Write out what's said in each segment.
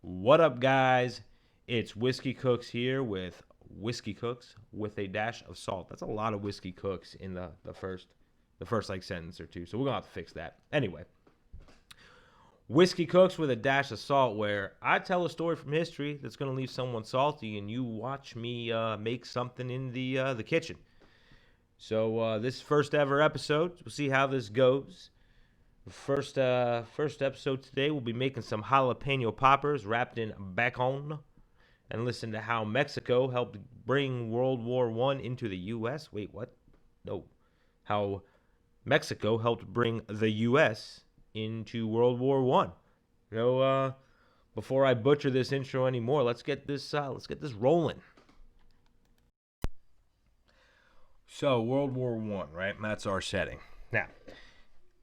What up, guys? It's Whiskey Cooks here with Whiskey Cooks with a dash of salt. That's a lot of Whiskey Cooks in the first like sentence or two. So we're gonna have to fix that. Anyway, Whiskey Cooks with a dash of salt, where I tell a story from history that's gonna leave someone salty, and you watch me make something in the kitchen. So this first ever episode, we'll see how this goes. First episode today, we'll be making some jalapeno poppers wrapped in bacon, and listen to how Mexico helped bring World War One into the U.S. Wait, what? No, how Mexico helped bring the U.S. into World War One. Before I butcher this intro anymore, let's get this rolling. So World War One, right? That's our setting. Now,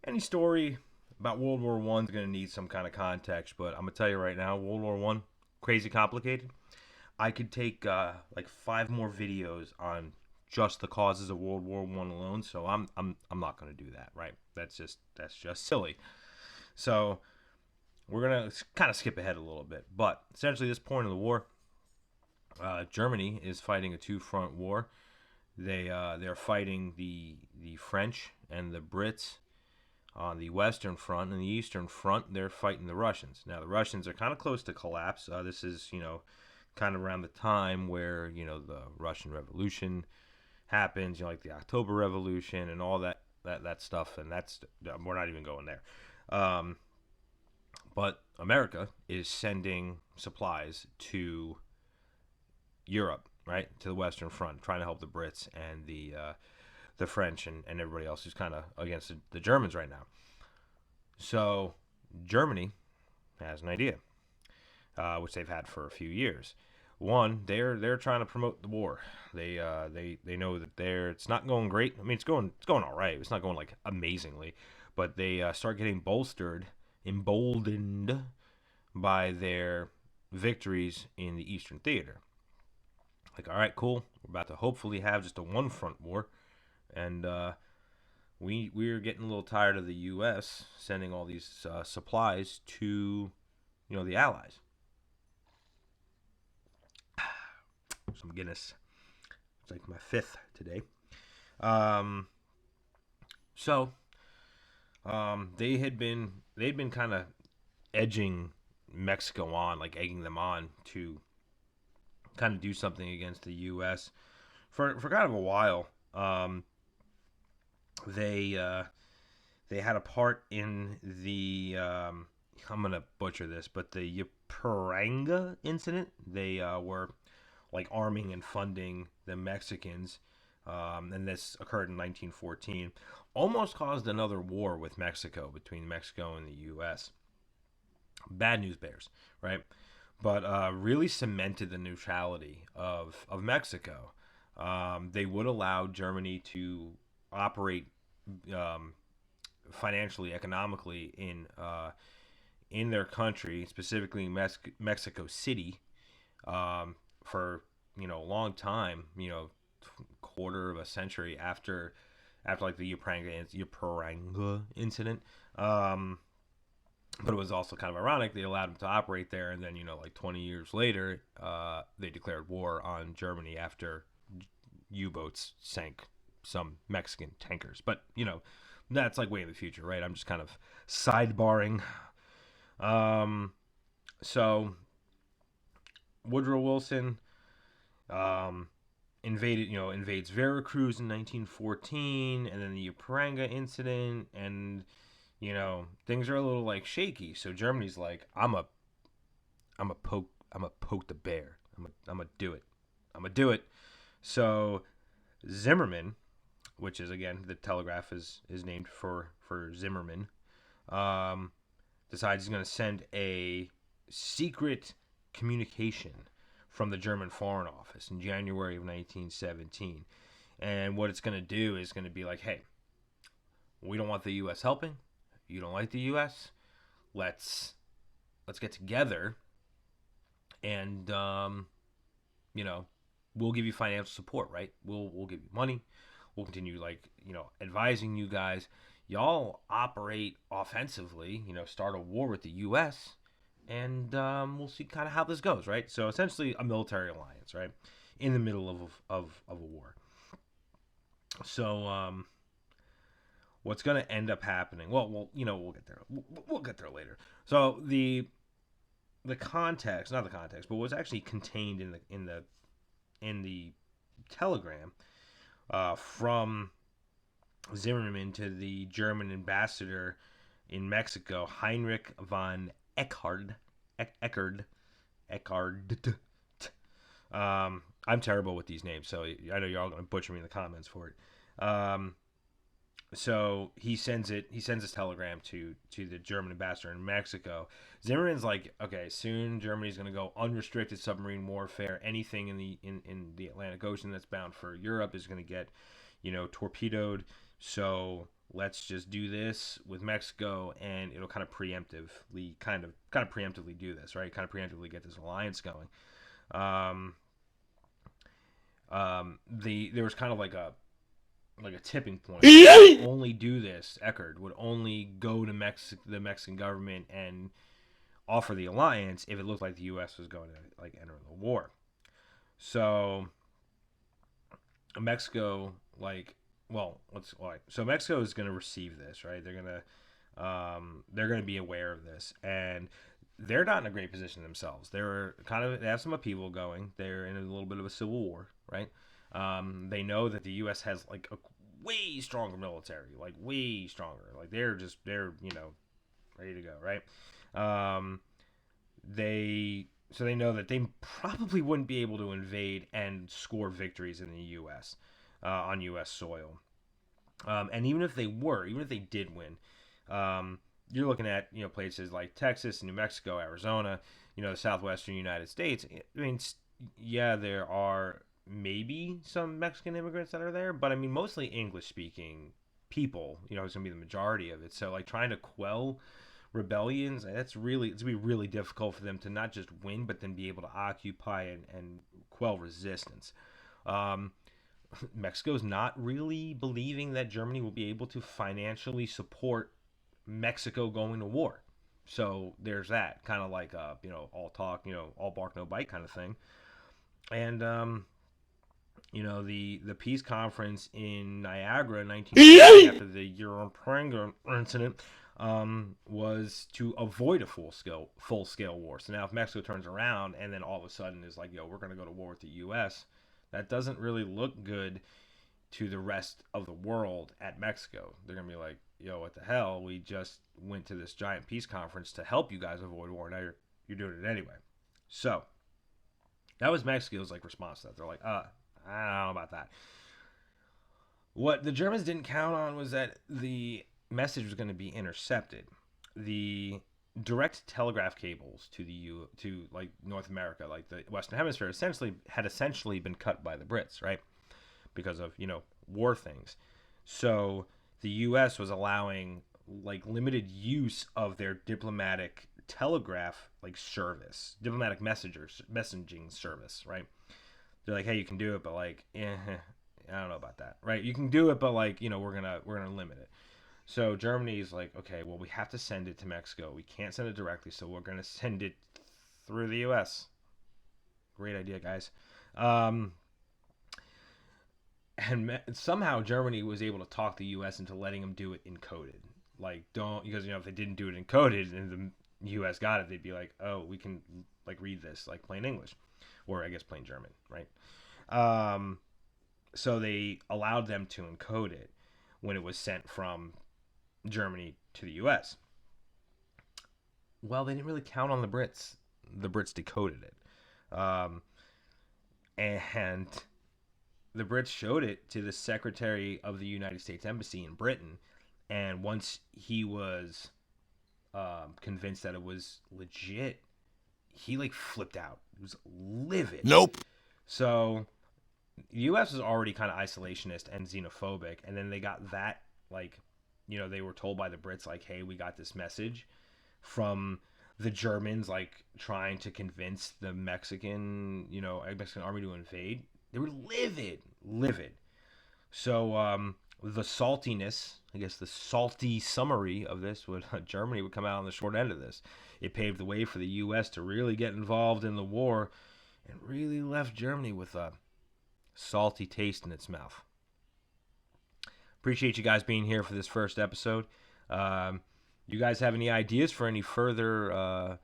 any story about World War One is going to need some kind of context, but I'm gonna tell you right now, World War One, crazy complicated. I could take like 5 more videos on just the causes of World War One alone, so I'm not gonna do that, right? That's just silly. So we're gonna kind of skip ahead a little bit, but essentially, this point of the war, Germany is fighting a two-front war. They're fighting the French and the Brits on the Western Front, and the Eastern Front, they're fighting the Russians. Now, the Russians are kind of close to collapse. This is, kind of around the time where, the Russian Revolution happens, like the October Revolution and all that stuff, and we're not even going there. But America is sending supplies to Europe, right, to the Western Front, trying to help the Brits and the French and everybody else who's kind of against the Germans right now. So Germany has an idea, which they've had for a few years. One, they're trying to promote the war. They know that it's not going great. I mean, it's going all right. It's not going like amazingly, but they start getting emboldened by their victories in the Eastern Theater. Like, all right, cool. We're about to hopefully have just a one front war, and we're getting a little tired of the U.S. sending all these supplies to, the Allies. Some Guinness. It's like my 5th today. Um, so they'd been kind of edging Mexico on, like egging them on to kind of do something against the U.S. for kind of a while. They had a part in the I'm gonna butcher this, but the Ypiranga incident. They were like arming and funding the Mexicans, and this occurred in 1914. Almost caused another war with Mexico, between Mexico and the U.S. Bad news bears, right? But really cemented the neutrality of Mexico. They would allow Germany to operate financially, economically in their country, specifically Mexico City, for a long time, quarter of a century after like the Ypiranga incident. But it was also kind of ironic. They allowed them to operate there, and then like 20 years later, they declared war on Germany after U-boats sank some Mexican tankers. But that's like way in the future, right? I'm just kind of sidebarring. So Woodrow Wilson invades Veracruz in 1914, and then the Ypiranga incident, and things are a little like shaky. So Germany's like, I'm a poke the bear. I'm a do it. I'm gonna do it. So Zimmerman, which is, again, the Telegraph is named for Zimmerman, decides he's going to send a secret communication from the German Foreign Office in January of 1917. And what it's going to do is going to be like, hey, we don't want the U.S. helping. You don't like the U.S. Let's get together, and we'll give you financial support, right? We'll give you money. We'll continue advising you guys. Y'all operate offensively, start a war with the U.S., and we'll see kind of how this goes, right? So essentially, a military alliance, right, in the middle of a war. So what's going to end up happening? Well, we'll get there. We'll get there later. So the context, not the context, but what's actually contained in the telegram from Zimmerman to the German ambassador in Mexico, Heinrich von Eckard. I'm terrible with these names, so I know you're all going to butcher me in the comments for it. So he sends this telegram to the German ambassador in Mexico. Zimmerman's like, okay, soon Germany's going to go unrestricted submarine warfare. Anything in the Atlantic Ocean that's bound for Europe is going to get, torpedoed. So let's just do this with Mexico, and it'll kind of preemptively do this, right? Kind of preemptively get this alliance going. There was kind of like a tipping point. Only do this. Eckerd would only go to the Mexican government and offer the alliance if it looked like the U.S. was going to enter the war. So Mexico, so Mexico is going to receive this, right? They're going to be aware of this, and they're not in a great position themselves. They have some upheaval going. They're in a little bit of a civil war, right? They know that the U.S. has a way stronger military, way stronger. They're ready to go, right? They know that they probably wouldn't be able to invade and score victories in the U.S. On U.S. soil. And even if they did win, you're looking at places like Texas and New Mexico, Arizona, the southwestern United States. I mean, yeah, there are maybe some Mexican immigrants that are there, but I mean mostly English speaking people. It's gonna be the majority of it. So trying to quell rebellions, it's gonna be really difficult for them to not just win, but then be able to occupy and quell resistance. Mexico's not really believing that Germany will be able to financially support Mexico going to war. So there's that kind of all talk, all bark no bite kind of thing. And the peace conference in Niagara in 1950 after the European incident was to avoid a full scale war. So now if Mexico turns around and then all of a sudden is like, we're going to go to war with the U.S., that doesn't really look good to the rest of the world at Mexico. They're going to be like, what the hell? We just went to this giant peace conference to help you guys avoid war. Now you're doing it anyway. So that was Mexico's response to that. They're like, I don't know about that. What the Germans didn't count on was that the message was going to be intercepted. The direct telegraph cables to North America, the Western Hemisphere, essentially been cut by the Brits, right? Because of war things. So the U.S. was allowing limited use of their diplomatic telegraph diplomatic messaging service, right? They're like, hey, you can do it, but I don't know about that, right? You can do it, but we're gonna limit it. So Germany's like, okay, well, we have to send it to Mexico. We can't send it directly, so we're gonna send it through the U.S. Great idea, guys. And somehow Germany was able to talk the U.S. into letting them do it encoded. Because if they didn't do it encoded and the U.S. got it, they'd be like, oh, we can read this plain English, or I guess plain German, right? So they allowed them to encode it when it was sent from Germany to the U.S. Well, they didn't really count on the Brits. The Brits decoded it, and the Brits showed it to the Secretary of the United States Embassy in Britain, and once he was convinced that it was legit, he flipped out. He was livid. Nope. So the U.S. was already kind of isolationist and xenophobic, and then they got that they were told by the Brits hey, we got this message from the Germans trying to convince the Mexican army to invade. They were livid. So the saltiness, I guess the salty summary of this would Germany would come out on the short end of this. It paved the way for the U.S. to really get involved in the war and really left Germany with a salty taste in its mouth. Appreciate you guys being here for this first episode. You guys have any ideas for any further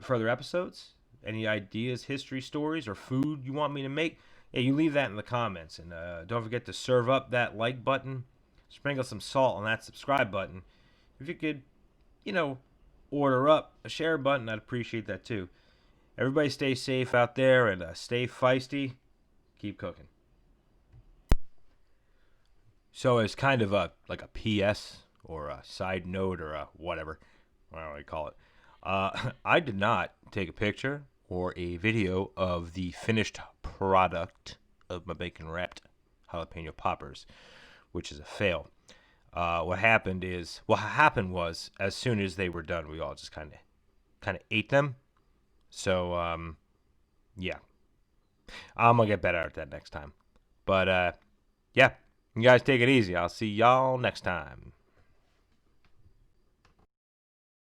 episodes? Any ideas, history stories, or food you want me to make? Yeah, you leave that in the comments. And don't forget to serve up that like button. Sprinkle some salt on that subscribe button. If you could, order up a share button, I'd appreciate that too. Everybody stay safe out there and stay feisty. Keep cooking. So as kind of like a PS or a side note or a whatever, I don't know what you call it. I did not take a picture or a video of the finished product of my bacon wrapped jalapeno poppers, which is a fail. What happened was as soon as they were done, we all just kind of ate them. So yeah, I'm gonna get better at that next time. But yeah, you guys take it easy. I'll see y'all next time.